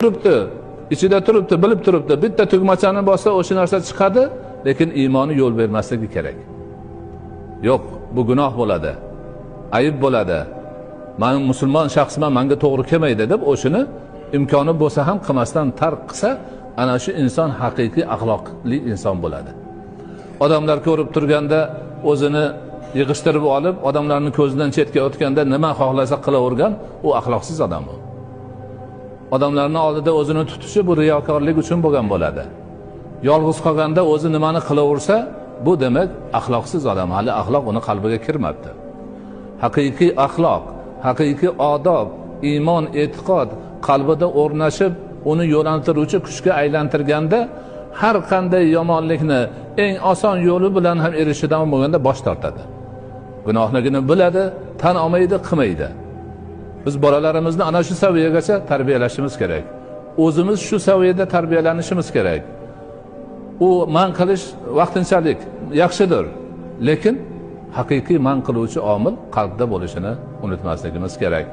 turibdi, ichida turibdi, bilib turibdi. Bitta tugmachani bossa o'sha narsa chiqadi, lekin iymoni yo'l bermasligi kerak. Yo'q, bu gunoh bo'ladi. Ayib bo'ladi. Men musulmon shaxsman, menga to'g'ri kelmaydi deb o'shini imkoni bo'lsa ham qilmasdan tark qilsa, ana shu inson haqiqiy axloqli inson bo'ladi. Odamlar ko'rib turganda o'zini yig'ishtirib olib, odamlarning ko'zidan chetga o'tganda nima xohlasa qilavergan, u axloqsiz odam u. Odamlarning oldida o'zini tutishi bu riyokorlik uchun bo'lgan bo'ladi. Yolg'iz qolganda o'zi nimani qilaversa, bu demak axloqsiz odam, hali axloq uni qalbiga kirmabdi. Haqiqiy axloq, haqiqiy odob, iymon, e'tiqod qalbida o'rnashib, uni yo'naltiruvchi kuchga aylantirganda har qanday yomonlikni eng oson yo'li bilan ham erishidan bo'lganda bosh tortadi. Gunohligini biladi, tan olmaydi, qilmaydi. Biz bolalarimizni ana shu saviyagacha tarbiyalashimiz kerak. O'zimiz shu saviyada tarbiyalanishimiz kerak. U man qilish vaqtinchalik yaxshidir, lekin haqiqiy man qiluvchi omil qalbda bo'lishini unutmasligimiz kerak.